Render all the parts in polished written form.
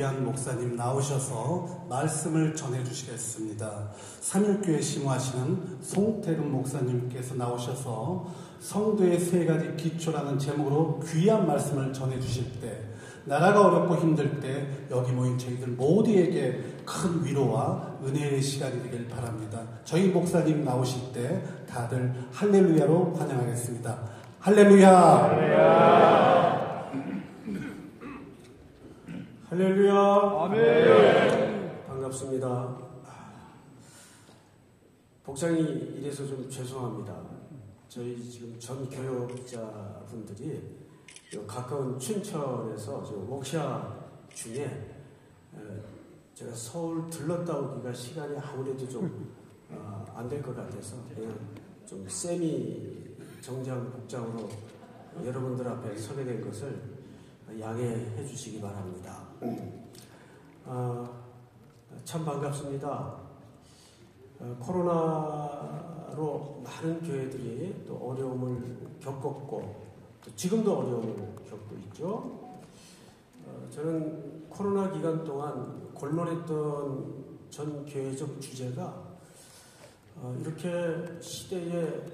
귀한 목사님 나오셔서 말씀을 전해주시겠습니다. 삼일교회 심호하시는 송태근 목사님께서 나오셔서 성도의 세 가지 기초라는 제목으로 귀한 말씀을 전해주실 때, 나라가 어렵고 힘들 때 여기 모인 저희들 모두에게 큰 위로와 은혜의 시간이 되길 바랍니다. 저희 목사님 나오실 때 다들 할렐루야로 환영하겠습니다. 할렐루야! 할렐루야! 아멘! 반갑습니다. 복장이 이래서 좀 죄송합니다. 저희 지금 전 교역자분들이 가까운 춘천에서 워크샵 중에 제가 서울 들렀다 오기가 시간이 아무래도 좀 안 될 것 같아서 그냥 좀 세미 정장 복장으로 여러분들 앞에 서게 된 것을 양해해 주시기 바랍니다. 참 반갑습니다. 코로나로 많은 교회들이 또 어려움을 겪었고 또 지금도 어려움을 겪고 있죠. 저는 코로나 기간 동안 골몰했던 전 교회적 주제가 이렇게 시대의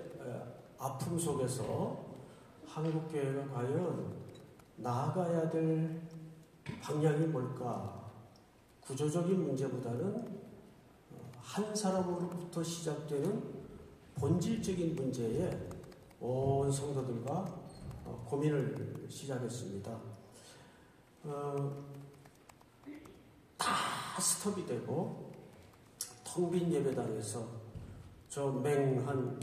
아픔 속에서 한국교회가 과연 나아가야 될 방향이 뭘까? 구조적인 문제보다는 한 사람으로부터 시작되는 본질적인 문제에 온 성도들과 고민을 시작했습니다. 다 스톱이 되고 텅 빈 예배당에서 저 맹한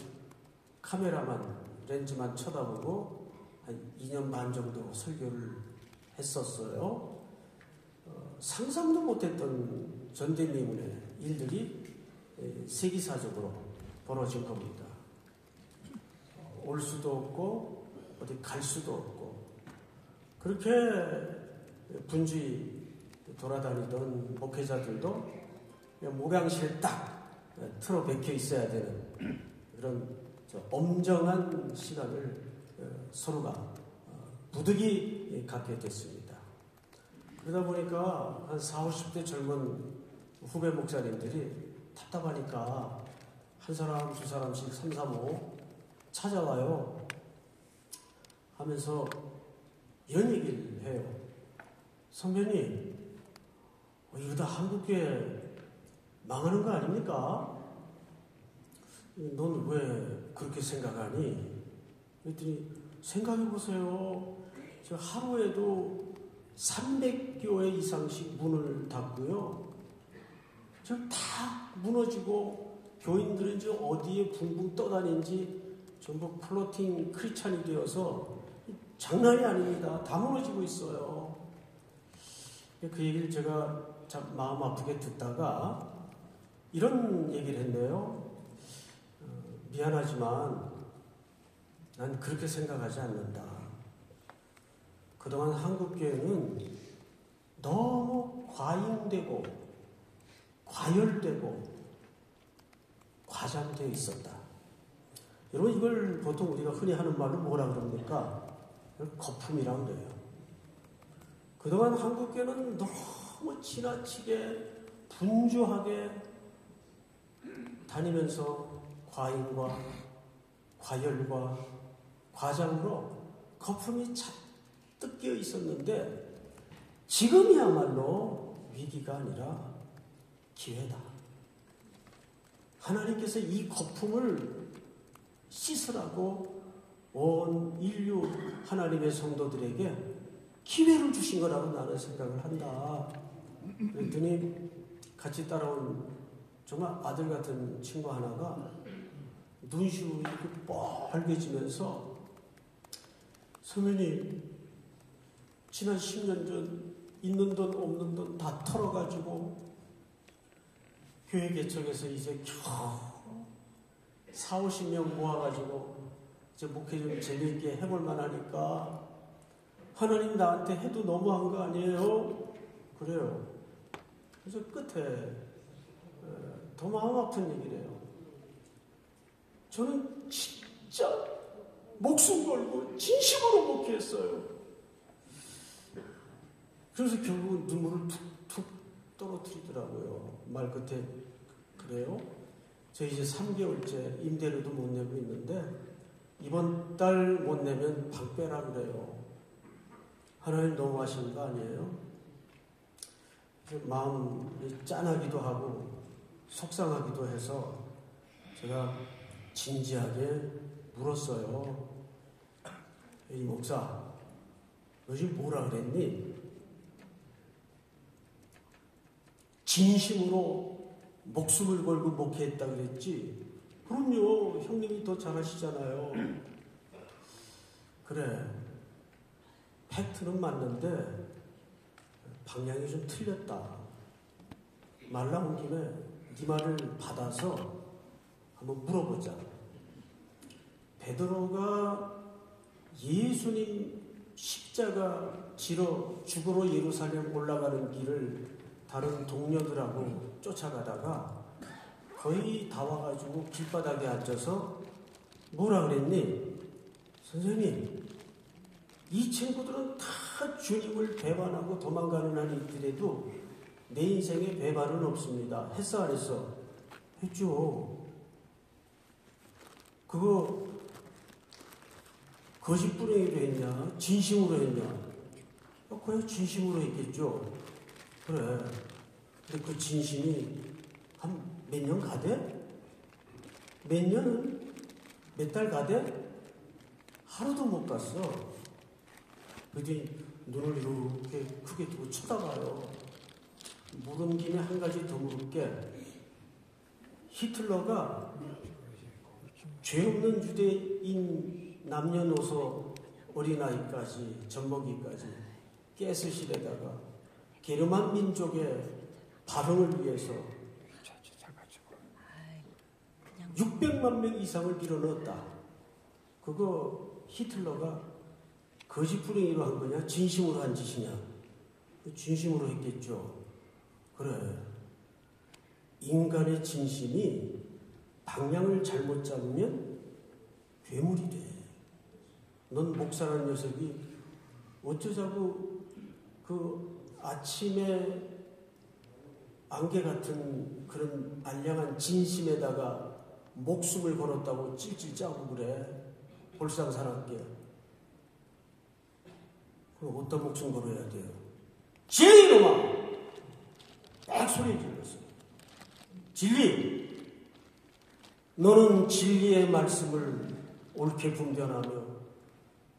카메라만 렌즈만 쳐다보고 한 2년 반 정도 설교를 했었어요. 상상도 못했던 전대미문의 일들이 세기사적으로 벌어진 겁니다. 올 수도 없고 어디 갈 수도 없고 그렇게 분주히 돌아다니던 목회자들도 목양실에 딱 틀어 박혀 있어야 되는 그런 엄정한 시간을 서로가 부득이 갖게 됐습니다. 그러다 보니까 한 40, 50대 젊은 후배 목사님들이 답답하니까 한 사람, 두 사람씩 3, 4, 5 찾아와요. 하면서 이런 얘기를 해요. 선배님, 이러다 한국교회 망하는 거 아닙니까? 넌 왜 그렇게 생각하니? 그랬더니 생각해보세요. 저 하루에도 300교회 이상씩 문을 닫고요. 저 다 무너지고 교인들은 이제 어디에 붕붕 떠다니는지 전부 플로팅 크리스찬이 되어서 장난이 아닙니다. 다 무너지고 있어요. 그 얘기를 제가 참 마음 아프게 듣다가 이런 얘기를 했네요. 미안하지만 난 그렇게 생각하지 않는다. 그동안 한국교회는 너무 과잉되고 과열되고 과장되어 있었다. 여러분 이걸 보통 우리가 흔히 하는 말로 뭐라 그럽니까? 거품이라고 그래요. 그동안 한국교회는 너무 지나치게 분주하게 다니면서 과잉과 과열과 과장으로 거품이 잔뜩 끼어 있었는데 지금이야말로 위기가 아니라 기회다. 하나님께서 이 거품을 씻으라고 온 인류 하나님의 성도들에게 기회를 주신 거라고 나는 생각을 한다. 그랬더니 같이 따라온 정말 아들 같은 친구 하나가 눈시울이 이렇게 빨개지면서 선배님 지난 10년 전 있는 돈 없는 돈 다 털어가지고 교회 개척해서 이제 겨우 4, 50명 모아가지고 이제 목회 좀 재미있게 해볼 만하니까 하나님 나한테 해도 너무한 거 아니에요? 그래요. 그래서 끝에 더 마음 아픈 얘기를 해요. 저는 진짜 목숨 걸고 진심으로 목회했어요. 그래서 결국 눈물을 말 끝에 그래요. 저 이제 3개월째 임대료도 못 내고 있는데 이번 달 못 내면 방 빼라 그래요. 하나님 너무하신 거 아니에요? 마음이 짠하기도 하고 속상하기도 해서 제가 진지하게 물었어요. 이 목사, 너 지금 뭐라 그랬니? 진심으로 목숨을 걸고 목회했다 그랬지? 그럼요. 형님이 더 잘하시잖아요. 그래. 팩트는 맞는데 방향이 좀 틀렸다. 말 나온 김에 네 말을 받아서 한번 물어보자. 베드로가 예수님 십자가 지러 죽으러 예루살렘 올라가는 길을 다른 동료들하고 쫓아가다가 거의 다 와가지고 길바닥에 앉아서 뭐라 그랬니? 선생님, 이 친구들은 다 주님을 배반하고 도망가는 한이 있더라도 내 인생에 배반은 없습니다. 했어 안 했어? 했죠. 그거 거짓부렁이로 했냐? 진심으로 했냐? 그래, 진심으로 했겠죠. 그래. 근데 그 진심이 한 몇 년 가대? 몇 년은? 몇 달 가대? 하루도 못 갔어. 그뒤 눈을 이렇게 크게 뜨고 쳐다봐요. 물은 김에 한 가지 더 물을게. 히틀러가 죄 없는 유대인 남녀노소 어린아이까지 젖먹이까지 가스실에다가 게르만 민족의 발흥을 위해서 600만 명 이상을 밀어넣었다. 그거 히틀러가 거짓부렁이로 한 거냐? 진심으로 한 짓이냐? 진심으로 했겠죠. 그래. 인간의 진심이 방향을 잘못 잡으면 괴물이 돼. 넌 목사라는 녀석이 어쩌자고 그 아침에 안개 같은 그런 알량한 진심에다가 목숨을 걸었다고 찔찔 짜고 그래. 볼상사납게. 그럼 어떤 목숨 걸어야 돼요? 진리 이놈아! 딱 소리 질렀어. 진리! 너는 진리의 말씀을 옳게 분별하며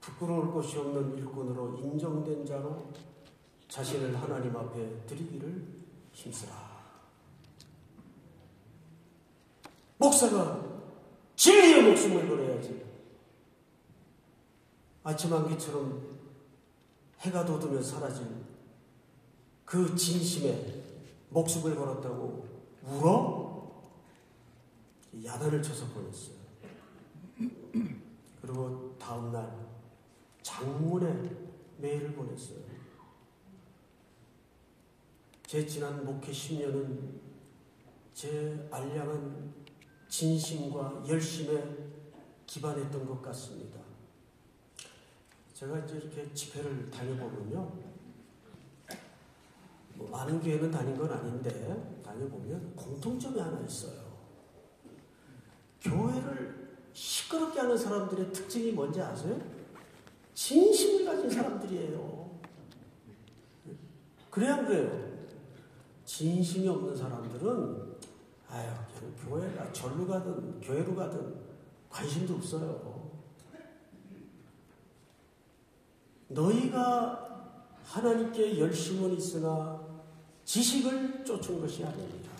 부끄러울 것이 없는 일꾼으로 인정된 자로 자신을 하나님 앞에 드리기를 힘쓰라. 목사가 진리의 목숨을 걸어야지. 아침 안개처럼 해가 돋으면 사라진 그 진심에 목숨을 걸었다고 울어? 야단을 쳐서 보냈어요. 그리고 다음날 장문의 메일을 보냈어요. 제 지난 목회 10년은 제 알량한 진심과 열심에 기반했던 것 같습니다. 제가 이제 이렇게 집회를 다녀보면요. 뭐 많은 교회는 다닌 건 아닌데 다녀보면 공통점이 하나 있어요. 교회를 시끄럽게 하는 사람들의 특징이 뭔지 아세요? 진심을 가진 사람들이에요. 그래야 그래요. 진심이 없는 사람들은 아유, 그냥 교회가 절로 가든 교회로 가든 관심도 없어요. 너희가 하나님께 열심은 있으나 지식을 쫓은 것이 아닙니다.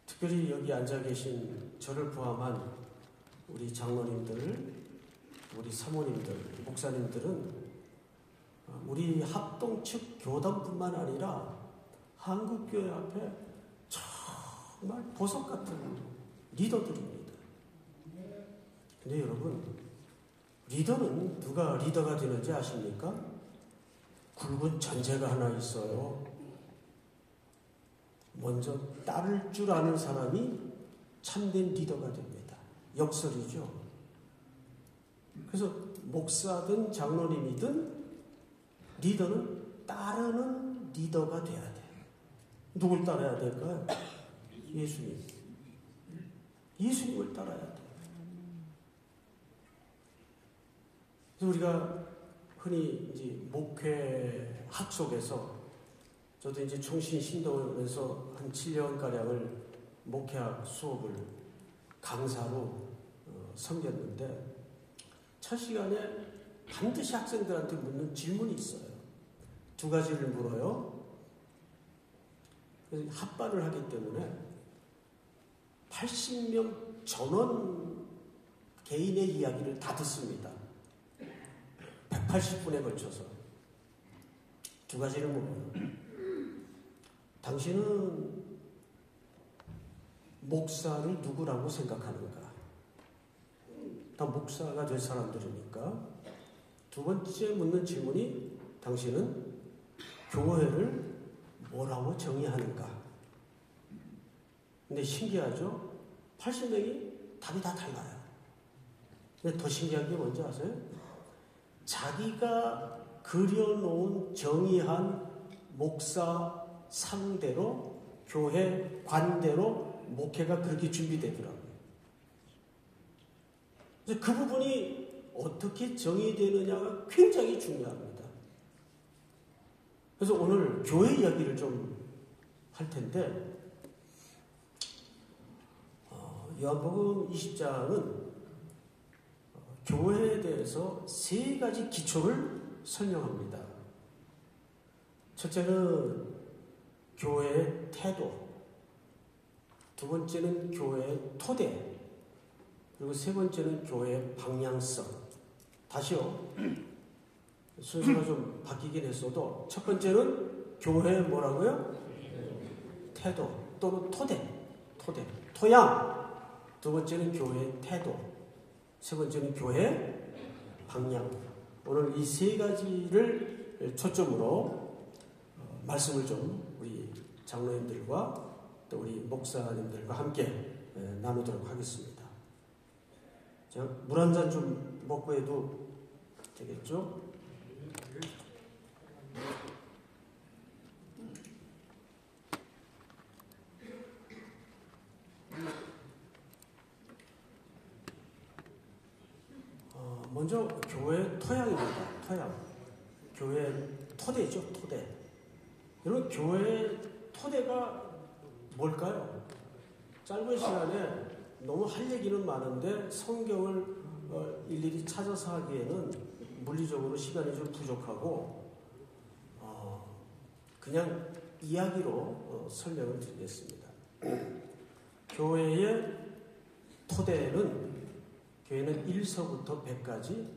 특별히 여기 앉아 계신 저를 포함한 우리 장로님들, 우리 사모님들, 목사님들은 우리 합동 측 교단뿐만 아니라 한국교회 앞에 정말 보석 같은 리더들입니다. 근데 여러분, 리더는 누가 리더가 되는지 아십니까? 굵은 전제가 하나 있어요. 먼저 따를 줄 아는 사람이 참된 리더가 됩니다. 역설이죠. 그래서 목사든 장로님이든 리더는 따르는 리더가 돼야 돼. 누굴 따라야 될까요? 예수님. 예수님을 따라야 돼. 그래서 우리가 흔히 이제 목회학 속에서 저도 이제 총신 신도에서 한 7년가량을 목회학 수업을 강사로 섬겼는데 첫 시간에 반드시 학생들한테 묻는 질문이 있어요. 두 가지를 물어요. 그래서 합반을 하기 때문에 80명 전원 개인의 이야기를 다 듣습니다. 180분에 걸쳐서 두 가지를 물어요. 당신은 목사를 누구라고 생각하는가? 다 목사가 될 사람들이니까. 두 번째 묻는 질문이 당신은 교회를 뭐라고 정의하는가? 근데 신기하죠? 80명이 답이 다 달라요. 근데 더 신기한 게 뭔지 아세요? 자기가 그려놓은 정의한 목사 상대로 교회 관대로 목회가 그렇게 준비되더라고요. 그래서 그 부분이 어떻게 정의되느냐가 굉장히 중요합니다. 그래서 오늘 교회 이야기를 좀 할 텐데 요한복음 20장은 교회에 대해서 세 가지 기초를 설명합니다. 첫째는 교회의 태도, 두 번째는 교회의 토대, 그리고 세 번째는 교회의 방향성. 다시요. 순서가 좀 바뀌긴 했어도 첫 번째는 교회의 뭐라고요? 태도 또는 토양. 두 번째는 교회의 태도, 세 번째는 교회의 방향. 오늘 이 세 가지를 초점으로 말씀을 좀 우리 장로님들과 또 우리 목사님들과 함께 나누도록 하겠습니다. 제가 물 한 잔 좀 먹고 해도 되겠죠? 먼저 교회 토양입니다. 토양. 교회 토대죠. 토대. 여러분 교회 토대가 뭘까요? 짧은 시간에 너무 할 얘기는 많은데 성경을 일일이 찾아서 하기에는 물리적으로 시간이 좀 부족하고 그냥 이야기로 설명을 드리겠습니다. 교회의 토대는 교회는 1서부터 100까지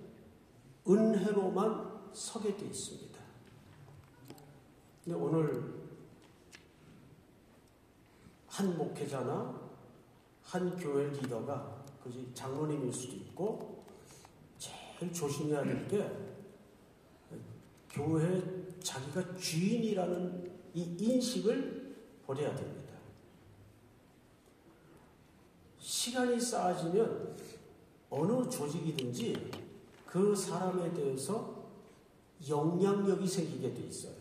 은혜로만 서게 되어 있습니다. 근데 오늘 한 목회자나 한 교회 리더가 그지 장로님일 수도 있고 제일 조심해야 될 게 교회 자기가 주인이라는 이 인식을 버려야 됩니다. 시간이 쌓아지면 어느 조직이든지 그 사람에 대해서 영향력이 생기게 돼 있어요.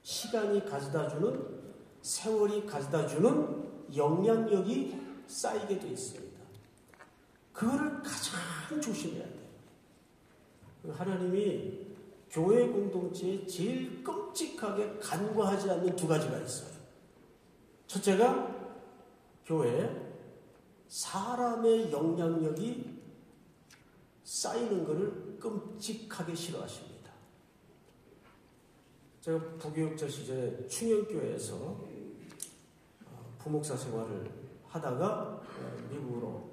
시간이 가져다주는, 세월이 가져다주는 영향력이 쌓이게 돼 있습니다. 그거를 가장 조심해야 돼요. 하나님이 교회 공동체에 제일 끔찍하게 간과하지 않는 두 가지가 있어요. 첫째가 교회에 사람의 영향력이 쌓이는 것을 끔찍하게 싫어하십니다. 제가 부교육자 시절에 충영교회에서 부목사 생활을 하다가 미국으로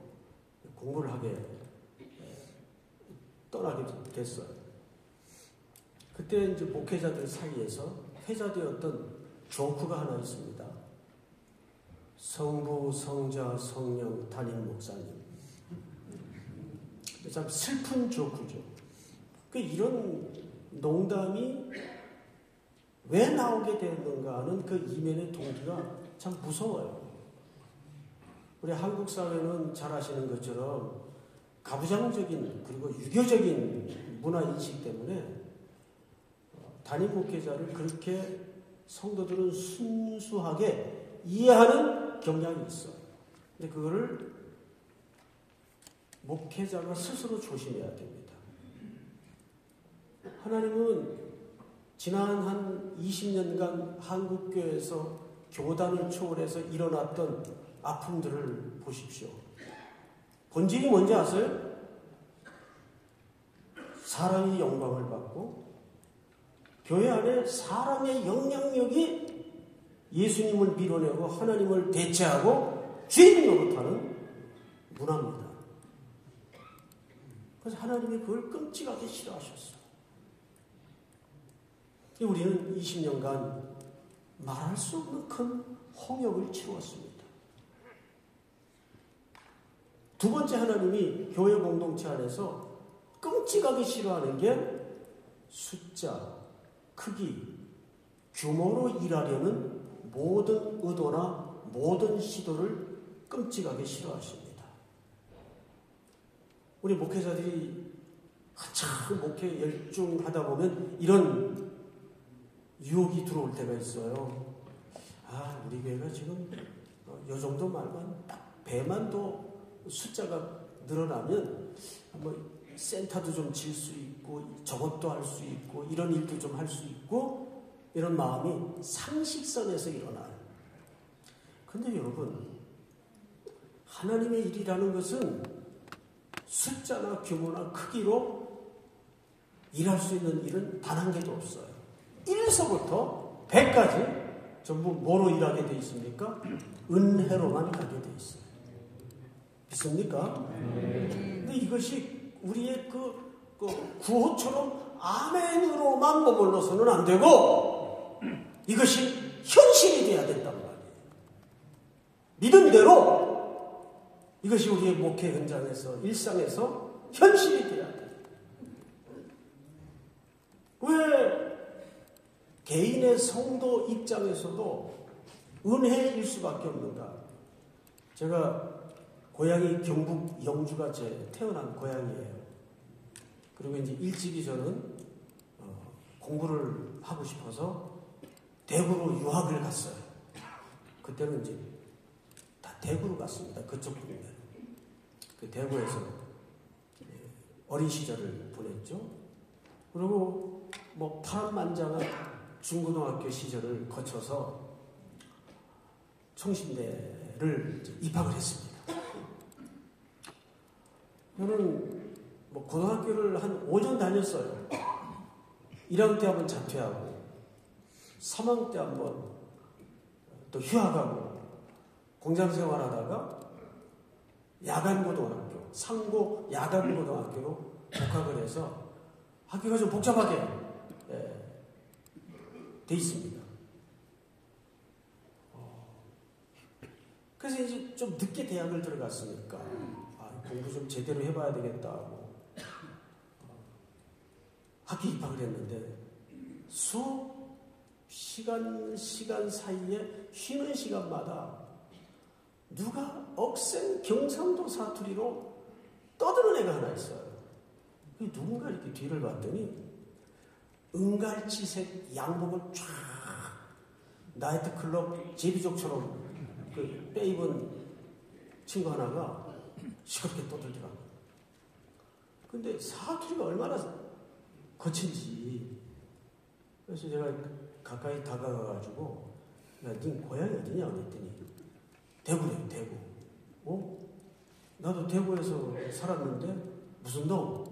공부를 하게 떠나게 됐어요. 그때 이제 목회자들 사이에서 회자되었던 조크가 하나 있습니다. 성부, 성자, 성령, 담임 목사님. 참 슬픈 조크죠. 이런 농담이 왜 나오게 되었는가 하는 그 이면의 동기가 참 무서워요. 우리 한국 사회는 잘 아시는 것처럼 가부장적인 그리고 유교적인 문화 인식 때문에 담임 목회자를 그렇게 성도들은 순수하게 이해하는 경향이 있어요. 근데 그거를 목회자가 스스로 조심해야 됩니다. 하나님은 지난 한 20년간 한국교회에서 교단을 초월해서 일어났던 아픔들을 보십시오. 본질이 뭔지 아세요? 사람이 영광을 받고 교회 안에 사람의 영향력이 예수님을 밀어내고 하나님을 대체하고 주인 노릇하는 문화입니다. 그래서 하나님이 그걸 끔찍하게 싫어하셨어요. 우리는 20년간 말할 수 없는 큰 홍역을 치루었습니다. 두 번째, 하나님이 교회 공동체 안에서 끔찍하게 싫어하는 게 숫자, 크기, 규모로 일하려는 모든 의도나 모든 시도를 끔찍하게 싫어하십니다. 우리 목회자들이 한참 목회 열중하다 보면 이런 유혹이 들어올 때가 있어요. 우리 교회가 지금 요 정도 말만 딱 배만 더 숫자가 늘어나면 뭐 센터도 좀 질 수 있고 저것도 할 수 있고 이런 일도 좀 할 수 있고 이런 마음이 상식선에서 일어나요. 근데 여러분, 하나님의 일이라는 것은 숫자나 규모나 크기로 일할 수 있는 일은 단 한 개도 없어요. 1에서부터 100까지 전부 뭐로 일하게 돼 있습니까? 은혜로만 가게 돼 있어요. 믿습니까? 근데 이것이 우리의 구호처럼 아멘으로만 머물러서는 안 되고 이것이 현실이 돼야 된단 말이에요. 믿음대로 이것이 우리의 목회 현장에서 일상에서 현실이 돼야 돼요. 왜 개인의 성도 입장에서도 은혜일 수밖에 없는가? 제가 고향이 경북 영주가 제 태어난 고향이에요. 그리고 이제 일찍이 저는 공부를 하고 싶어서 대구로 유학을 갔어요. 그때는 이제 다 대구로 갔습니다. 그쪽 분들. 그 대구에서 어린 시절을 보냈죠. 그리고 뭐 파란만장한 중고등학교 시절을 거쳐서 청신대를 입학을 했습니다. 저는 뭐 고등학교를 한 5년 다녔어요. 1학년 때 한번 자퇴하고 3학년 때 한번 또 휴학하고 공장 생활하다가 야간고등학교, 상고 야간고등학교로 복학을 해서 학교가 좀 복잡하게 돼 있습니다. 그래서 이제 좀 늦게 대학을 들어갔으니까 공부 좀 제대로 해봐야 되겠다 하고 학교 입학을 했는데 수업 시간 사이에 쉬는 시간마다 누가 억센 경상도 사투리로 떠드는 애가 하나 있어요. 누군가 이렇게 뒤를 봤더니 은갈치색 양복을 쫙 나이트클럽 제비족처럼 그 빼입은 친구 하나가 시끄럽게 떠들더라고요. 근데 사투리가 얼마나 거친지. 그래서 제가 가까이 다가가가지고 야, 네 고향이 어디냐 그랬더니 대구래요. 대구. 나도 대구에서 살았는데 무슨 동?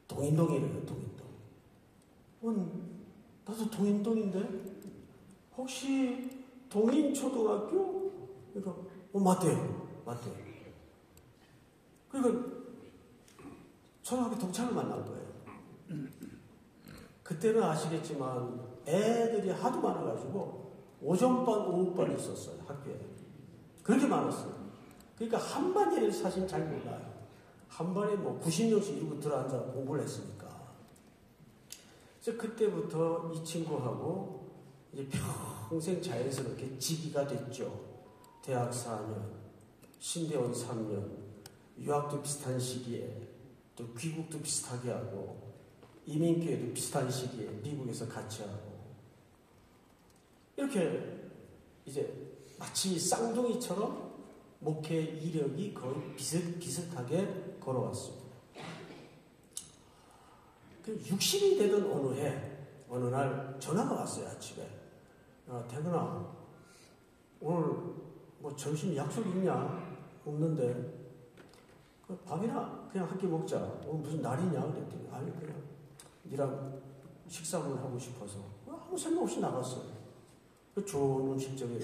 동인동이래요. 동인동. 나도 동인동인데 혹시 동인초등학교? 그러니까 맞대요. 그러니까 초등학교 동창을 만난 거예요. 그때는 아시겠지만 애들이 하도 많아가지고 오전반, 오후반이 있었어요. 학교에. 그렇게 많았어요. 그러니까 한반이를 사실 잘 몰라요. 한반에 뭐 90명씩 이러고 들어앉아 공부를 했으니까. 그래서 그때부터 이 친구하고 이제 평생 자연스럽게 지기가 됐죠. 대학 4년, 신대원 3년, 유학도 비슷한 시기에 또 귀국도 비슷하게 하고 이민기회도 비슷한 시기에 미국에서 같이 하고 이렇게 이제 마치 쌍둥이처럼 목회 이력이 거의 비슷하게 걸어왔습니다. 60이 되던 어느 날 전화가 왔어요, 아침에. 태근아, 오늘 뭐 점심 약속 있냐? 없는데. 밥이나 그냥 한 끼 먹자. 오늘 무슨 날이냐? 그랬더니, 아니, 그냥 니랑 식사를 하고 싶어서. 아무 생각 없이 나갔어요. 좋은 음식점에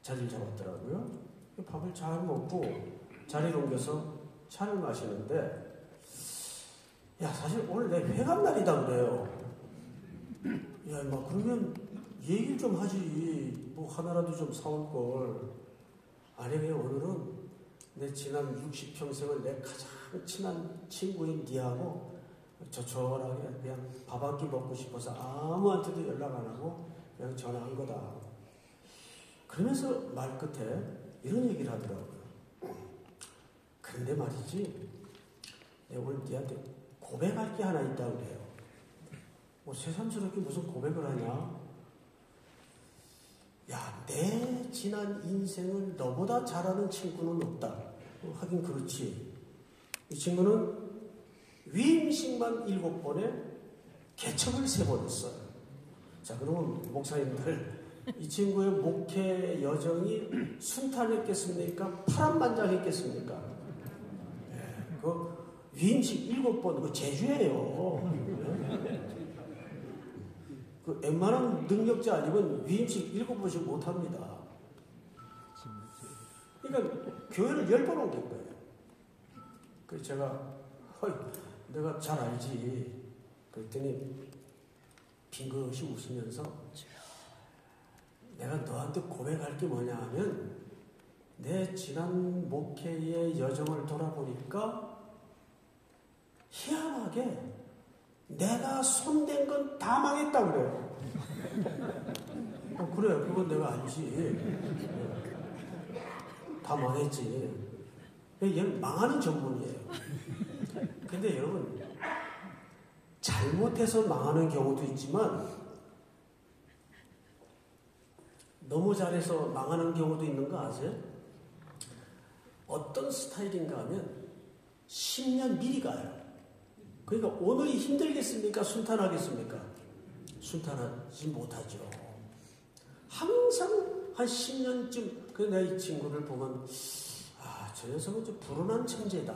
자리를 잡았더라고요. 밥을 잘 먹고 자리를 옮겨서 차를 마시는데, 야, 사실 오늘 내 회감날이다 그래요. 야, 막 그러면 얘기를 좀 하지. 뭐 하나라도 좀 사올 걸. 아니, 그냥 오늘은 내 지난 60평생을 내 가장 친한 친구인 니하고 저절하게 그냥 밥 한 끼 먹고 싶어서 아무한테도 연락 안 하고 그냥 전화한 거다. 그러면서 말 끝에 이런 얘기를 하더라고요. 근데 말이지, 내가 오늘 니한테 고백할 게 하나 있다고 그래요. 뭐 새삼스럽게 무슨 고백을 하냐? 야, 내 지난 인생을 너보다 잘 아는 친구는 없다. 하긴 그렇지. 이 친구는 위임식만 7번에 개척을 3번 했어요. 자, 그러면 목사님들, 이 친구의 목회 여정이 순탄했겠습니까? 파란만장했겠습니까? 네, 그 위임식 7번, 그 제주예요. 그 웬만한 능력자 아니면 위임식 7번씩 못합니다. 그러니까 교회를 10번 옮긴 거예요. 그래서 제가 내가 잘 알지. 그랬더니 빙긋이 웃으면서 내가 너한테 고백할 게 뭐냐 하면 내 지난 목회의 여정을 돌아보니까 희한하게 내가 손댄 건 다 망했다 그래요. 그래, 그건 내가 알지. 다 망했지. 얘는 망하는 전문이에요. 근데 여러분, 잘못해서 망하는 경우도 있지만 너무 잘해서 망하는 경우도 있는 거 아세요? 어떤 스타일인가 하면 10년 미리 가요. 그러니까 오늘이 힘들겠습니까? 순탄하겠습니까? 순탄하지 못하죠. 항상 한 10년쯤 내가 이 친구를 보면 저 녀석은 좀 불운한 천재다.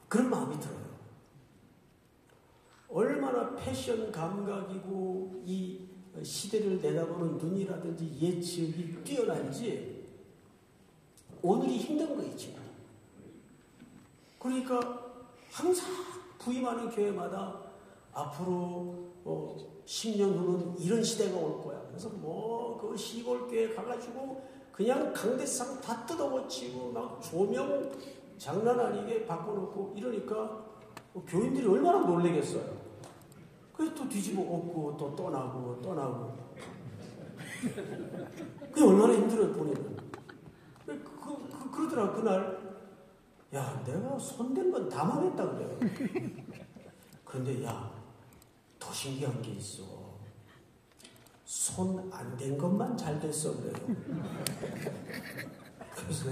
그런 마음이 들어요. 얼마나 패션 감각이고 이 시대를 내다보는 눈이라든지 예측이 뛰어난지 오늘이 힘든 거예요, 지금. 그러니까 항상 부임하는 교회마다 앞으로 10년 후는 이런 시대가 올 거야. 그래서 그 시골 교회 가가지고 그냥 강대상 다 뜯어고치고 막 조명 장난 아니게 바꿔놓고 이러니까 교인들이 얼마나 놀라겠어요. 그래서 또 뒤집어 엎고 또 떠나고 그게 얼마나 힘들어요, 본인은. 그러더라, 그날. 야, 내가 손댄 건 다 망했다 그래요. 그런데 야, 더 신기한 게 있어. 손 안 댄 것만 잘 됐어 그래요. 그래서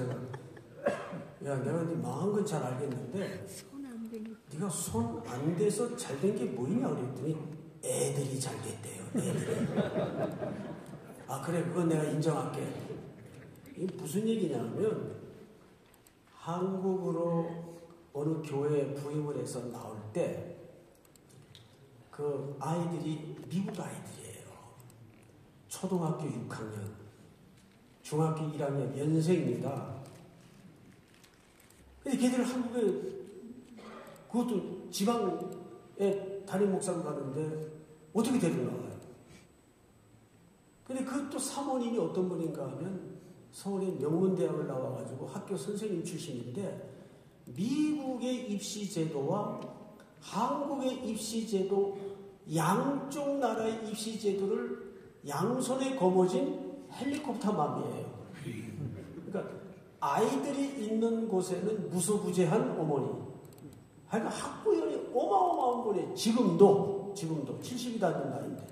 내가 네 망한 건 잘 알겠는데 네가 손 안 대서 잘 된 게 뭐냐 그랬더니 애들이 잘 됐대요. 애들이. 아, 그래, 그건 내가 인정할게. 이게 무슨 얘기냐면 한국으로 어느 교회에 부임을 해서 나올 때 그 아이들이 미국 아이들이에요. 초등학교 6학년, 중학교 1학년 연생입니다. 근데 걔들 한국에 그것도 지방에 담임 목사로 가는데 어떻게 데리고 나와요? 근데 그것도 사모님이 어떤 분인가 하면 서울의 명문대학을 나와가지고 학교 선생님 출신인데 미국의 입시 제도와 한국의 입시 제도 양쪽 나라의 입시 제도를 양손에 거머쥔 헬리콥터 맘이에요. 그러니까 아이들이 있는 곳에는 무소부재한 어머니. 그러니까 학부열이 어마어마한 분이 지금도 70이 다 된 나이인데.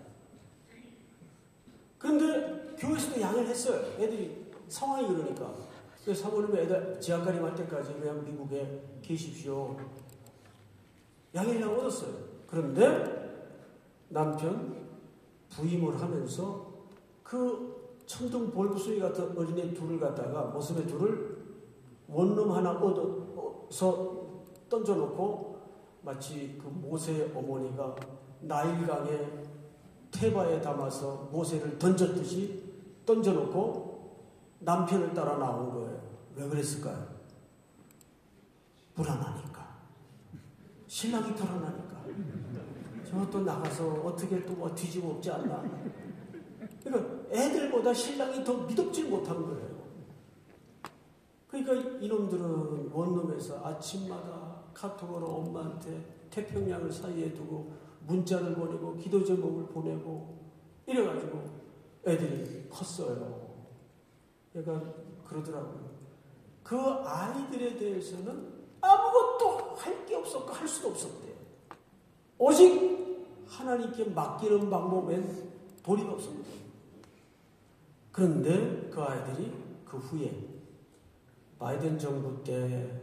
미국에서도 양해를 했어요. 애들이 상황이 그러니까. 그래서 사모님이 애들 지하가림 할 때까지 그냥 미국에 계십시오. 양해를 얻었어요. 그런데 남편 부임을 하면서 그 천둥 볼구수이 같은 어린애 둘을 갖다가 모습의 둘을 원룸 하나 얻어서 던져놓고 마치 그 모세의 어머니가 나일강에 태바에 담아서 모세를 던졌듯이 던져놓고 남편을 따라 나온 거예요. 왜 그랬을까요? 불안하니까. 신랑이 불안하니까. 저 또 나가서 어떻게 또 뭐 뒤집어 엎지 않나. 그러니까 애들보다 신랑이 더 믿음질 못한 거예요. 그러니까 이놈들은 원룸에서 아침마다 카톡으로 엄마한테 태평양을 사이에 두고 문자를 보내고 기도 제목을 보내고 이래가지고 애들이 컸어요. 그러니까 그러더라고요. 그 아이들에 대해서는 아무것도 할 게 없었고 할 수도 없었대요. 오직 하나님께 맡기는 방법엔 도리가 없습니다. 그런데 그 아이들이 그 후에 바이든 정부 때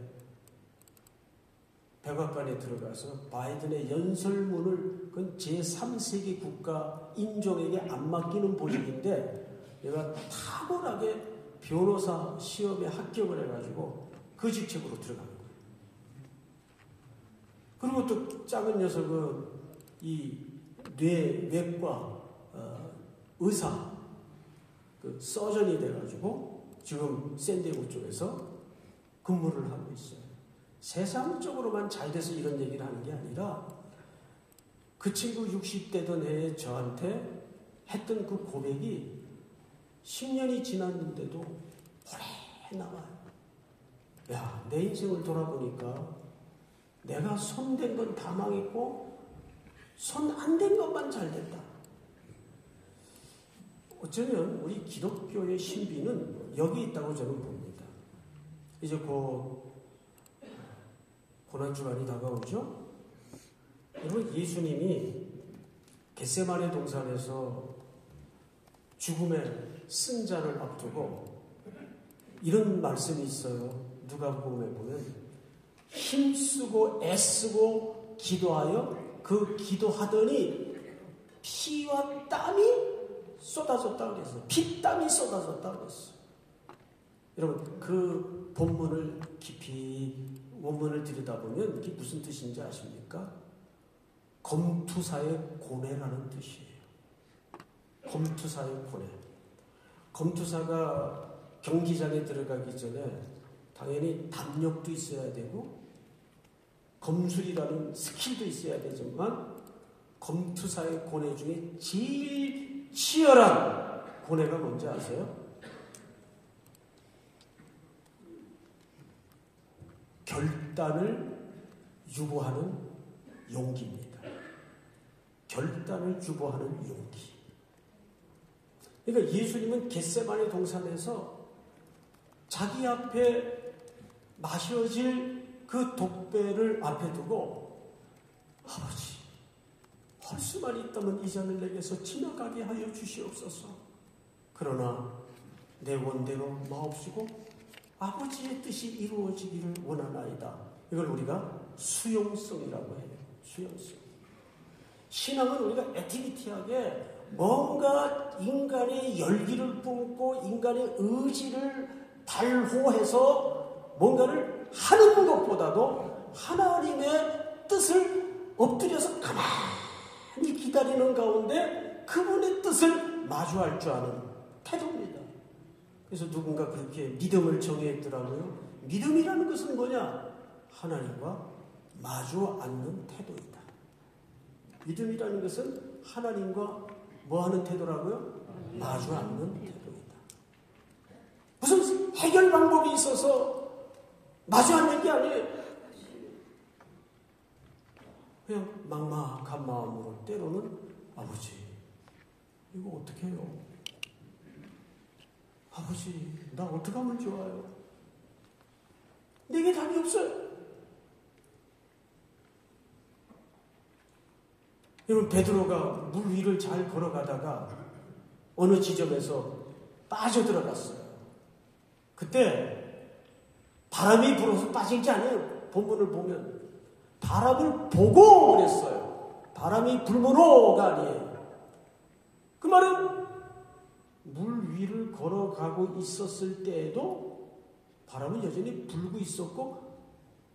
백악관에 들어가서 바이든의 연설문을 그건 제3세계 국가 인종에게 안 맡기는 보직인데 내가 탁월하게 변호사 시험에 합격을 해가지고 그 직책으로 들어간 거예요. 그리고 또 작은 녀석은 이 뇌과 의사 그 서전이 돼가지고 지금 샌디에고 쪽에서 근무를 하고 있어요. 세상적으로만 잘 돼서 이런 얘기를 하는 게 아니라 그 친구 60대던 해에 저한테 했던 그 고백이 10년이 지났는데도 오래 남아요. 야, 내 인생을 돌아보니까 내가 손댄 건 다 망했고 손 안 댄 것만 잘 됐다. 어쩌면 우리 기독교의 신비는 여기 있다고 저는 봅니다. 이제 곧 고난주간이 다가오죠? 여러분, 예수님이 겟세마네 동산에서 죽음의 승자를 앞두고 이런 말씀이 있어요. 누가복음에 보면 힘쓰고 애쓰고 기도하여 그 기도하더니 피와 땀이 쏟아졌다 그랬어요. 피땀이 쏟아졌다 그랬어요. 여러분, 그 본문을 깊이 원문을 들여다보면 이게 무슨 뜻인지 아십니까? 검투사의 고뇌라는 뜻이에요. 검투사의 고뇌. 검투사가 경기장에 들어가기 전에 당연히 담력도 있어야 되고 검술이라는 스킬도 있어야 되지만 검투사의 고뇌 중에 제일 치열한 고뇌가 뭔지 아세요? 결단을 유보하는 용기입니다. 결단을 유보하는 용기. 그러니까 예수님은 겟세마네 동산에서 자기 앞에 마셔질 그 독배를 앞에 두고 아버지, 할 수만 있다면 이 잔을 내게서 지나가게 하여 주시옵소서. 그러나 내 원대로 마옵시고 아버지의 뜻이 이루어지기를 원하나이다. 이걸 우리가 수용성이라고 해요. 수용성. 신앙은 우리가 액티비티하게 뭔가 인간의 열기를 뿜고 인간의 의지를 발호해서 뭔가를 하는 것보다도 하나님의 뜻을 엎드려서 가만히 기다리는 가운데 그분의 뜻을 마주할 줄 아는 태도입니다. 그래서 누군가 그렇게 믿음을 정의했더라고요. 믿음이라는 것은 뭐냐? 하나님과 마주 앉는 태도이다. 믿음이라는 것은 하나님과 뭐 하는 태도라고요? 마주 앉는 태도이다. 무슨 해결 방법이 있어서 마주 앉는 게 아니에요. 그냥 막막한 마음으로 때로는 아버지, 이거 어떻게 해요? 아버지, 나 어떻게 하면 좋아요? 내게 답이 없어요. 여러분, 베드로가 물 위를 잘 걸어가다가 어느 지점에서 빠져들어갔어요. 그때 바람이 불어서 빠진 게 아니에요. 본문을 보면 바람을 보고 그랬어요. 바람이 불모로가 아니에요. 그 말은 물 위를 걸어가고 있었을 때에도 바람은 여전히 불고 있었고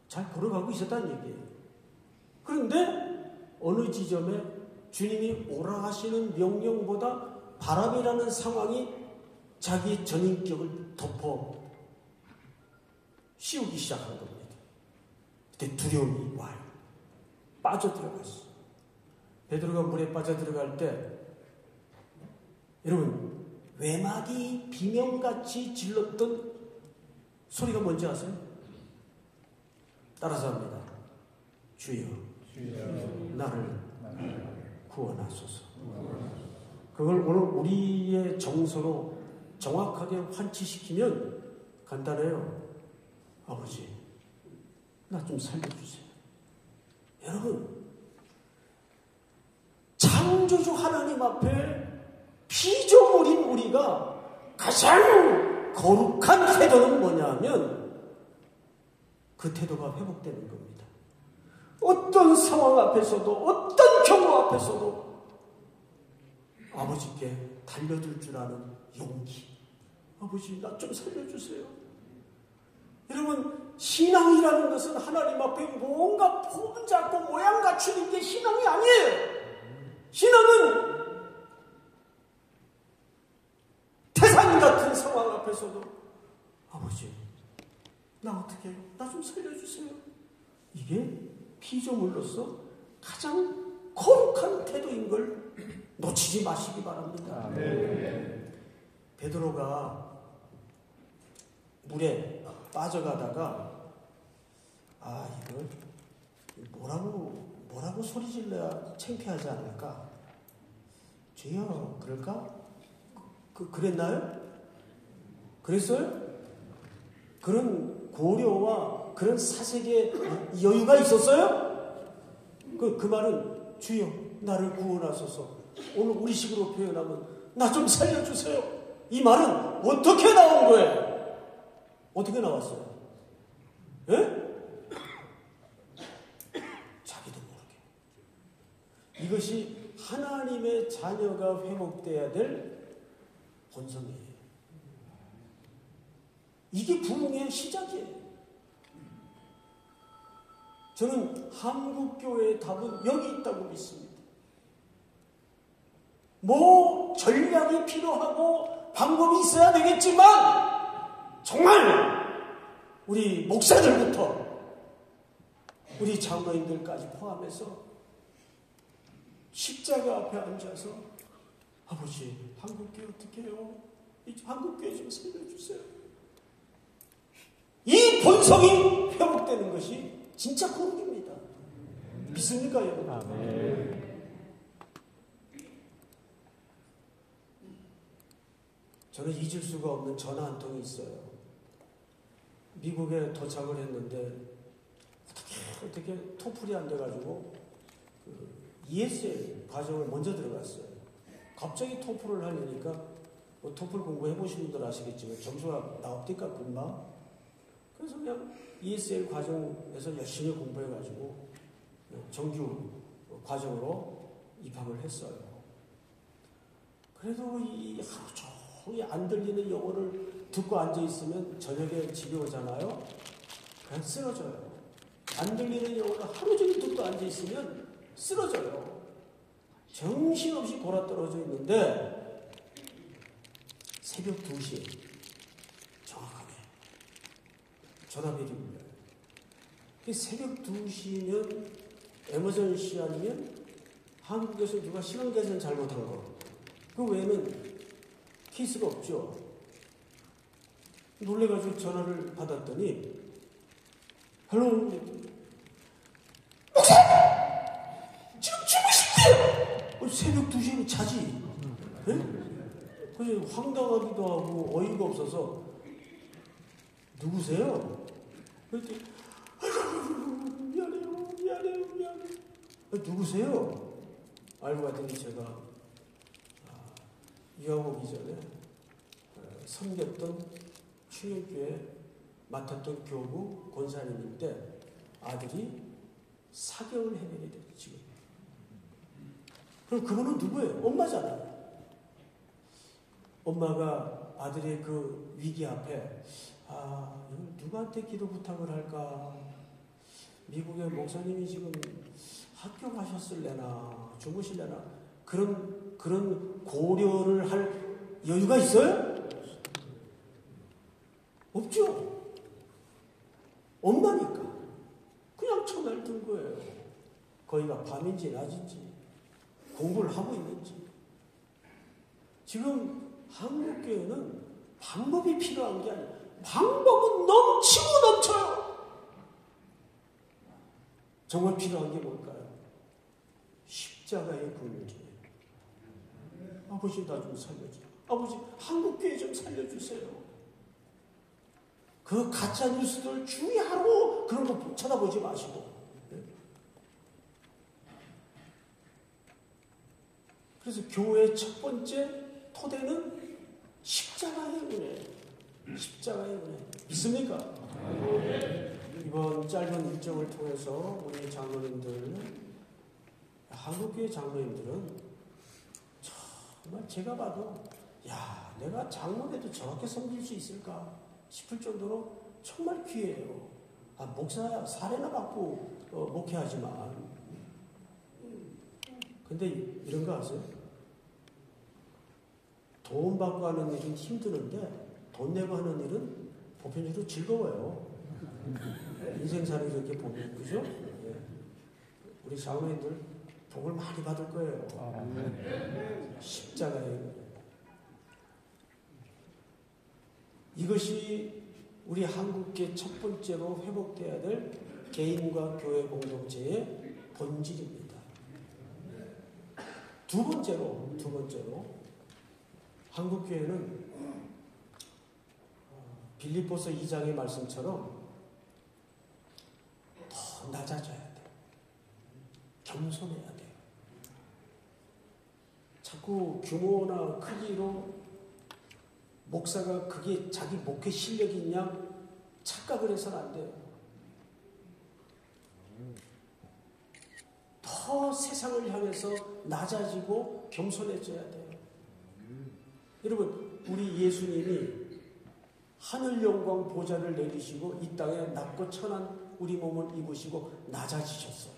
잘 걸어가고 있었다는 얘기예요. 그런데 어느 지점에 주님이 오라 하시는 명령보다 바람이라는 상황이 자기 전인격을 덮어 씌우기 시작한 겁니다. 그때 두려움이 와요. 빠져들어갔어. 베드로가 물에 빠져들어갈 때 여러분 외막이 비명같이 질렀던 소리가 뭔지 아세요? 따라서 합니다. 주여, 나를 구원하소서. 그걸 오늘 우리의 정서로 정확하게 환치시키면 간단해요. 아버지, 나 좀 살려주세요. 여러분, 창조주 하나님 앞에 피조물인 우리가 가장 거룩한 태도는 뭐냐면 그 태도가 회복되는 겁니다. 어떤 상황 앞에서도 어떤 경우 앞에서도 아버지께 달려들 줄 아는 용기. 아버지, 나 좀 살려주세요. 여러분, 신앙이라는 것은 하나님 앞에 뭔가 폼 잡고 모양 갖추는 게 신앙이 아니에요. 신앙은 태산 같은 상황 앞에서도 아버지, 나 어떻게 해요? 나 좀 살려주세요. 이게 피조물로서 가장 거룩한 태도인 걸 놓치지 마시기 바랍니다. 베드로가 물에 빠져가다가 이걸 뭐라고 소리 질러야 창피하지 않을까? 주여, 그럴까? 그랬나요? 그랬어요? 그런 고려와 그런 사색의 여유가 있었어요? 그 말은 주여, 나를 구원하소서. 오늘 우리식으로 표현하면 나 좀 살려주세요. 이 말은 어떻게 나온 거예요? 어떻게 나왔어요? 예? 자기도 모르게. 이것이 하나님의 자녀가 회복돼야 될 본성이에요. 이게 부흥의 시작이에요. 저는 한국교회의 답은 여기 있다고 믿습니다. 뭐 전략이 필요하고 방법이 있어야 되겠지만 정말 우리 목사들부터 우리 장로님들까지 포함해서 십자가 앞에 앉아서 아버지, 한국교회 어떻게 해요? 한국교회 좀 살려주세요. 이 본성이 회복되는 것이 진짜 거룩입니다. 믿습니까, 여러분? 아멘. 저는 잊을 수가 없는 전화 한 통이 있어요. 미국에 도착을 했는데 어떻게 토플이 안 돼가지고 ESL 과정을 먼저 들어갔어요. 갑자기 토플을 하려니까 토플 공부해 보신 분들 아시겠지만 점수가 나옵니까 금방? 그래서 그냥 ESL 과정에서 열심히 공부해가지고 정규 과정으로 입학을 했어요. 그래도 이 하루 종일 안 들리는 영어를 듣고 앉아있으면 저녁에 집에 오잖아요. 그냥 쓰러져요. 안 들리는 영어를 하루 종일 듣고 앉아있으면 쓰러져요. 정신없이 골아떨어져 있는데 새벽 2시에 정확하게 전화벨이 울려요. 새벽 2시면 에머전시 아니면 한국에서 누가 시간 계산 잘못한 거. 그 외에는 케이스가 없죠. 놀래가지고 전화를 받았더니 헬로, 목사님! 지금 주무신대요! 새벽 2시에는 자지. 네? 그래서 황당하기도 하고 어이가 없어서 누구세요? 그랬더니 미안해요. 누구세요? 알고 봤더니 제가 유학 오기 전에 섬겼던 충현교회 맡았던 교구 권사님인데 아들이 사경을 해내게 됐죠, 지금. 그럼 그분은 누구예요? 엄마잖아요. 엄마가 아들의 그 위기 앞에 이걸 누구한테 기도 부탁을 할까? 미국의 목사님이 지금 학교 가셨을래나 주무실래나 그런 고려를 할 여유가 있어요? 없죠. 엄마니까 그냥 전화를 든 거예요. 거기가 밤인지 낮인지 공부를 하고 있는지. 지금 한국교회는 방법이 필요한 게 아니에요. 방법은 넘치고 넘쳐요. 정말 필요한 게 뭘까요? 십자가의 긍휼이에요. 아버지 나 좀 살려주세요. 아버지 한국교회 좀 살려주세요. 그 가짜 뉴스들 주의하고 그런 거 쳐다보지 마시고. 그래서 교회의 첫 번째 토대는 십자가의 은혜. 십자가의 은혜. 믿습니까? 이번 짧은 일정을 통해서 우리 장로님들, 한국교회 장로님들은 정말 제가 봐도 내가 장로라도 저렇게 섬길 수 있을까 싶을 정도로 정말 귀해요. 목사야 사례나 받고 목회하지만 근데 이런 거 아세요? 돈 받고 하는 일은 힘드는데 돈 내고 하는 일은 보편적으로 즐거워요. 인생 사는 이렇게 보면 그죠? 우리 장로님들 복을 많이 받을 거예요. 십자가에 이것이 우리 한국계 첫 번째로 회복돼야 될 개인과 교회 공동체의 본질입니다. 두 번째로 한국교회는 빌립보서 2장의 말씀처럼 더 낮아져야 돼요. 겸손해야 돼요. 자꾸 규모나 크기로 목사가 그게 자기 목회 실력이 있냐 착각을 해서는 안 돼요. 더 세상을 향해서 낮아지고 겸손해져야 돼요. 여러분, 우리 예수님이 하늘 영광 보좌를 내리시고 이 땅에 낮고 천한 우리 몸을 입으시고 낮아지셨어요.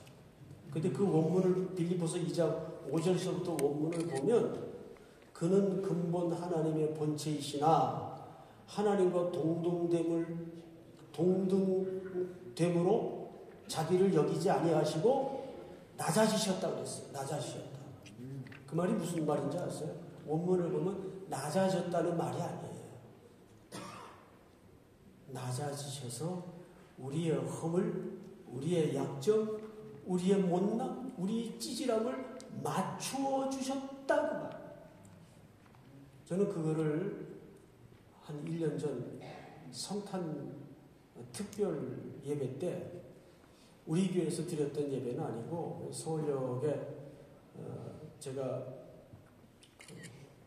근데 그 원문을 빌립보서 2장 5절서부터 원문을 보면 그는 근본 하나님의 본체이시나 하나님과 동등됨으로 자기를 여기지 아니하시고 낮아지셨다고 그랬어요. 낮아지셨다. 그 말이 무슨 말인지 아세요? 원문을 보면 낮아졌다는 말이 아니에요. 낮아지셔서 우리의 허물, 우리의 약점, 우리의 못남, 우리의 찌질함을 맞추어 주셨다고 말해요. 저는 그거를 한 1년 전 성탄 특별 예배 때 우리 교회에서 드렸던 예배는 아니고 서울역에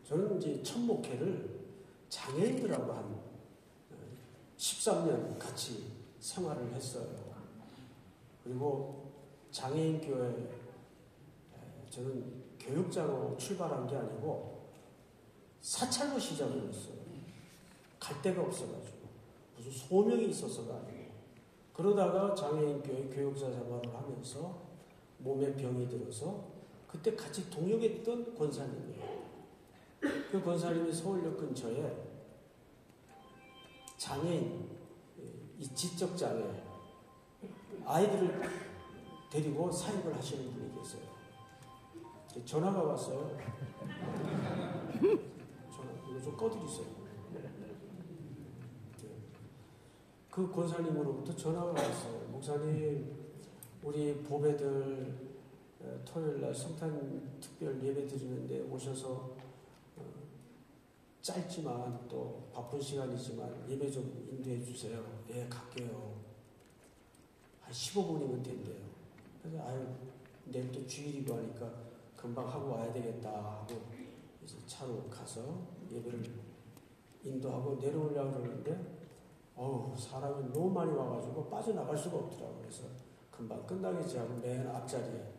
저는 이제 첫 목회를 장애인들하고 한 13년 같이 생활을 했어요. 그리고 장애인 교회 저는 교육자로 출발한 게 아니고 사찰로 시작을 했어요. 갈 데가 없어가지고 무슨 소명이 있어서가 아니고 그러다가 장애인 교회 교육자 생활을 하면서 몸에 병이 들어서 그때 같이 동역했던 권사님이에요. 그 권사님이 서울역 근처에 장애인, 이 지적 장애 아이들을 데리고 사역을 하시는 분이 계세요. 전화가 왔어요. 이거 좀 꺼드리세요. 그 권사님으로부터 전화가 왔어요. 목사님, 우리 보배들 토요일날 성탄 특별 예배 드리는데 오셔서 짧지만 또 바쁜 시간이지만 예배 좀 인도해 주세요. 예, 갈게요. 한 15분이면 된대요. 그래서 내일 또 주일이고 하니까 금방 하고 와야 되겠다 하고 이제 차로 가서 예배를 인도하고 내려오려고 그러는데 사람이 너무 많이 와가지고 빠져나갈 수가 없더라고요. 그래서 금방 끝나겠지 하고 맨 앞자리에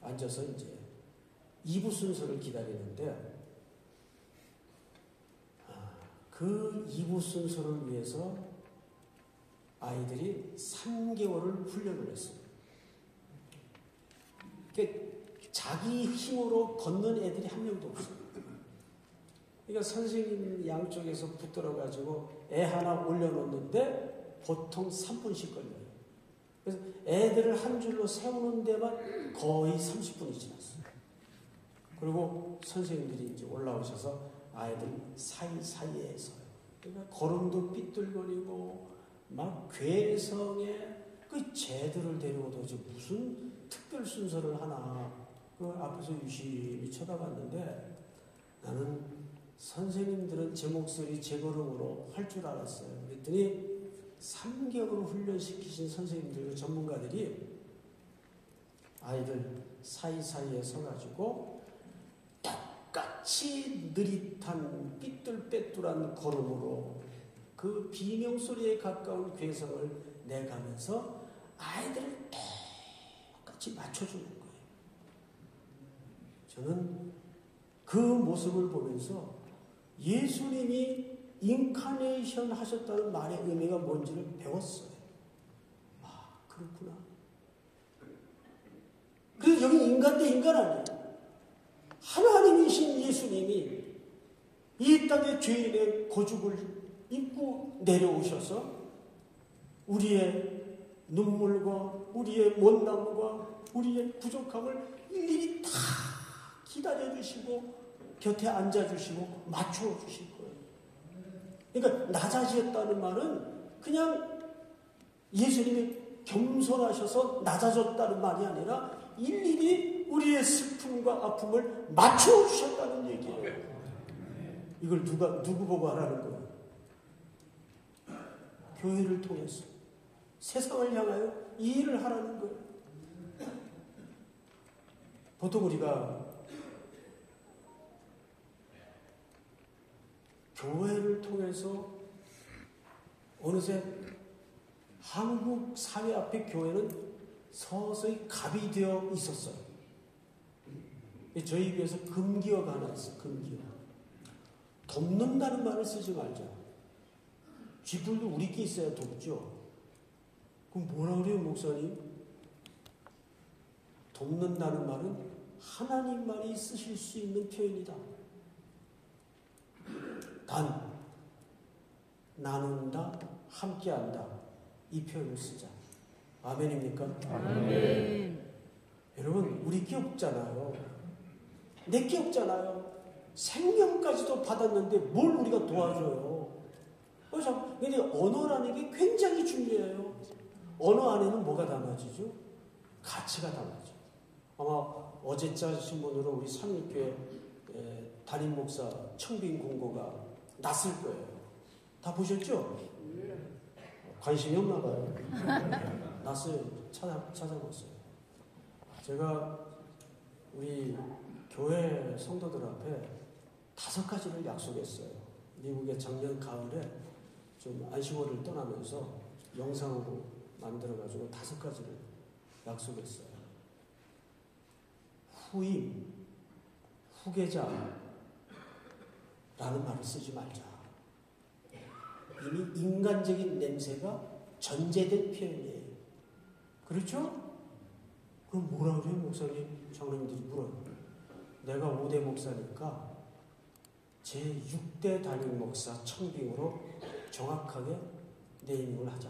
앉아서 이제 2부 순서를 기다리는데 그 2부 순서를 위해서 아이들이 3개월을 훈련을 했어요. 그러니까 자기 힘으로 걷는 애들이 한 명도 없어요. 그러니까 선생님 양쪽에서 붙들어가지고 애 하나 올려놓는데 보통 3분씩 걸려요. 그래서 애들을 한 줄로 세우는 데만 거의 30분이 지났어요. 그리고 선생님들이 이제 올라오셔서 아이들 사이사이에 서요. 그러니까 걸음도 삐뚤거리고 막 괴성에 그 쟤들을 데리고도 무슨 특별 순서를 하나 그 앞에서 유심히 쳐다봤는데 나는 선생님들은 제 목소리 제 걸음으로 할 줄 알았어요. 그랬더니 3개월 훈련시키신 선생님들 전문가들이 아이들 사이사이에 서가지고 똑같이 느릿한 삐뚤빼뚤한 걸음으로 그 비명소리에 가까운 괴성을 내가면서 아이들을 똑같이 맞춰주는 거예요. 저는 그 모습을 보면서 예수님이 인카네이션 하셨다는 말의 의미가 뭔지를 배웠어요. 그렇구나. 그래서 여기 인간 대 인간 아니에요. 하나님이신 예수님이 이 땅의 죄인의 고죽을 입고 내려오셔서 우리의 눈물과 우리의 못남과 우리의 부족함을 일일이 다 기다려주시고 곁에 앉아주시고 맞춰주실 거예요. 그러니까 낮아지었다는 말은 그냥 예수님이 겸손하셔서 낮아졌다는 말이 아니라 일일이 우리의 슬픔과 아픔을 맞춰주셨다는 얘기예요. 이걸 누구 보고 하라는 거예요? 교회를 통해서 세상을 향하여 이 일을 하라는 거예요. 보통 우리가 교회를 통해서 어느새 한국 사회 앞에 교회는 서서히 갑이 되어 있었어요. 저희 교회에서 금기어가 하나 있어요. 금기어. 돕는다는 말을 쓰지 말자. 쥐뿔도 우리끼리 있어야 돕죠. 그럼 뭐라 그래요, 목사님? 돕는다는 말은 하나님만이 쓰실 수 있는 표현이다. 단, 나눈다, 함께한다. 이 표현을 쓰자. 아멘입니까? 아멘. 여러분, 우리 게 없잖아요. 내 게 없잖아요. 생명까지도 받았는데 뭘 우리가 도와줘요? 근데 언어라는 게 굉장히 중요해요. 언어 안에는 뭐가 담아지죠? 가치가 담아져. 아마 어제자 신문으로 우리 삼일교회 담임 목사 청빈 공고가 났을 거예요. 다 보셨죠? 관심이 없나 봐요. 났어요. 찾아봤어요. 제가 우리 교회 성도들 앞에 5가지를 약속했어요. 미국에 작년 가을에 좀 안식월을 떠나면서 영상으로 만들어가지고 5가지를 약속했어요. 후임, 후계자라는 말을 쓰지 말자. 이미 인간적인 냄새가 전제된 표현이에요. 그렇죠? 그럼 뭐라 그래요, 목사님? 장로님들이 물어요. 내가 5대 목사니까 제6대 담임 목사 청빙으로 정확하게 네이밍을 하자.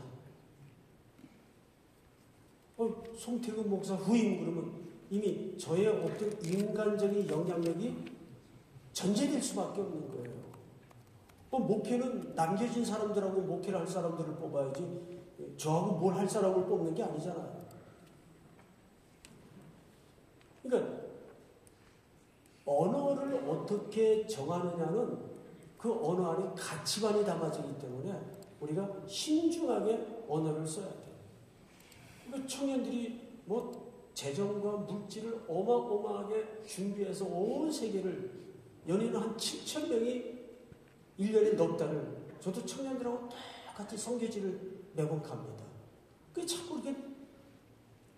송태근 목사 후임 그러면 이미 저의 어떤 인간적인 영향력이 전제될 수밖에 없는 거예요. 목회는 남겨진 사람들하고 목회를 할 사람들을 뽑아야지 저하고 뭘 할 사람을 뽑는 게 아니잖아요. 그러니까 언어를 어떻게 정하느냐는 그 언어 안에 가치관이 담아지기 때문에 우리가 신중하게 언어를 써야 돼요. 그러니까 청년들이 재정과 물질을 어마어마하게 준비해서 온 세계를 연인은 한 7,000명이 1년에 넉 달을 저도 청년들하고 똑같이 성교지를 매번 갑니다. 그 자꾸 이렇게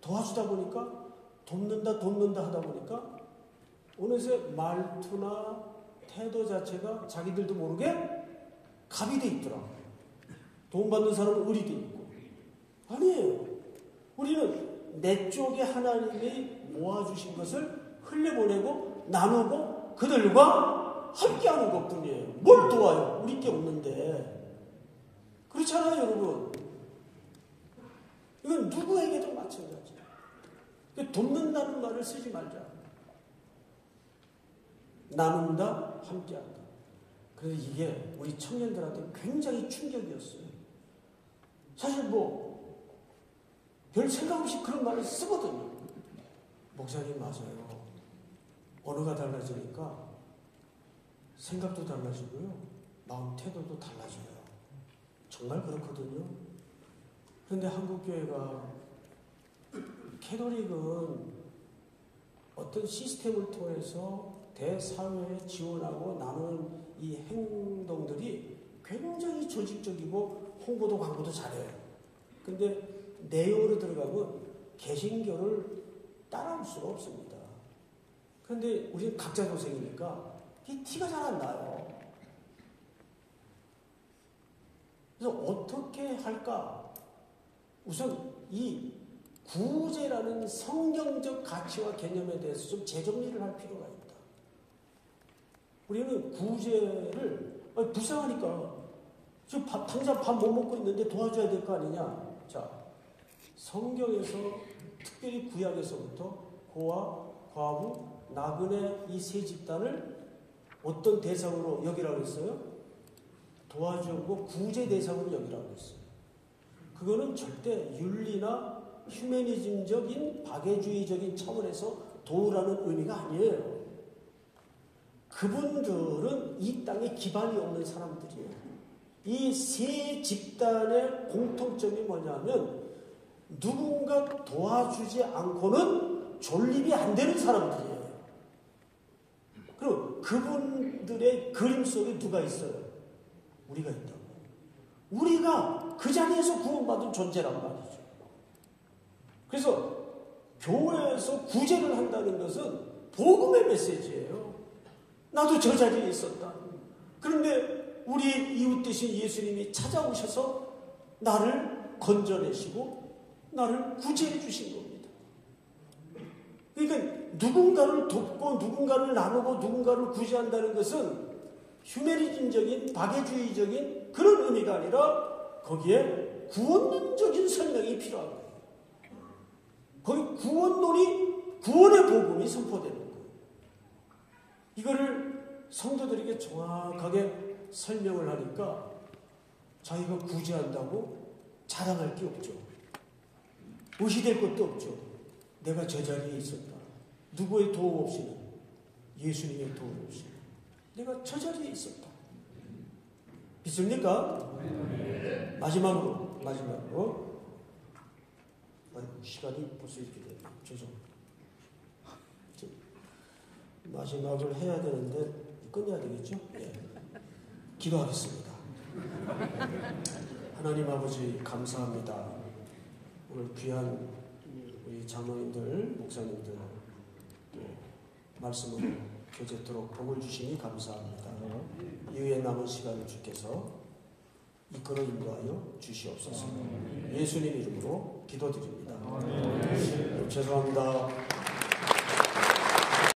도와주다 보니까 돕는다 하다 보니까 어느새 말투나 태도 자체가 자기들도 모르게 갑이 돼 있더라. 돈 받는 사람은 을이 돼 있고. 아니에요. 우리는 내 쪽에 하나님이 모아주신 것을 흘려보내고 나누고 그들과 함께하는 것뿐이에요. 뭘 도와요? 우리 게 없는데. 그렇잖아요, 여러분. 이건 누구에게도 마찬가지야. 돕는다는 말을 쓰지 말자. 나눈다, 함께한다. 그래서 이게 우리 청년들한테 굉장히 충격이었어요. 사실 별 생각 없이 그런 말을 쓰거든요. 목사님 맞아요. 언어가 달라지니까 생각도 달라지고요. 마음 태도도 달라져요. 정말 그렇거든요. 그런데 한국교회가 캐톨릭은 어떤 시스템을 통해서 대사회에 지원하고 나누는 이 행동들이 굉장히 조직적이고 홍보도 광고도 잘해요. 근데 내용으로 들어가면 개신교를 따라올 수가 없습니다. 그런데 우리는 각자 도생이니까 이 티가 잘 안 나요. 그래서 어떻게 할까? 우선 이 구제라는 성경적 가치와 개념에 대해서 좀 재정리를 할 필요가 있다. 우리는 구제를 불쌍하니까 지금 당장 밥 못 먹고 있는데 도와줘야 될 거 아니냐. 자, 성경에서 특별히 구약에서부터 고아, 과부, 나그네 이 세 집단을 어떤 대상으로 여기라고 했어요? 도와주고 구제 대상으로 여기라고 했어요. 그거는 절대 윤리나 휴머니즘적인 박애주의적인 차원에서 도우라는 의미가 아니에요. 그분들은 이 땅에 기반이 없는 사람들이에요. 이 세 집단의 공통점이 뭐냐면 누군가 도와주지 않고는 존립이 안 되는 사람들이에요. 그리고 그분들의 그림 속에 누가 있어요? 우리가 있다고. 우리가 그 자리에서 구원받은 존재란 말이죠. 그래서 교회에서 구제를 한다는 것은 복음의 메시지예요. 나도 저 자리에 있었다. 그런데 우리 이웃 되신 예수님이 찾아오셔서 나를 건져내시고 나를 구제해 주신 겁니다. 그러니까 누군가를 돕고 누군가를 나누고 누군가를 구제한다는 것은 휴머니즘적인 박애주의적인 그런 의미가 아니라 거기에 구원론적인 설명이 필요한 거예요. 거기 구원의 복음이 선포되는 거예요. 이거를 성도들에게 정확하게 설명을 하니까 자기가 구제한다고 자랑할 게 없죠. 의시될 것도 없죠. 내가 저 자리에 있었다. 누구의 도움 없이는, 예수님의 도움 없이는 내가 저 자리에 있었다. 믿습니까? 마지막으로 시간이 벌써 이렇게 돼요. 죄송. 마지막을 해야 되는데 끝내야 되겠죠? 네. 기도하겠습니다. 하나님 아버지 감사합니다. 오늘 귀한 우리 장로님들, 목사님들 말씀으로 교제토록 복을 주시니 감사합니다. 이후에 남은 시간을 주께서 이끌어 인도하여 주시옵소서. 예수님 이름으로 기도드립니다. 죄송합니다.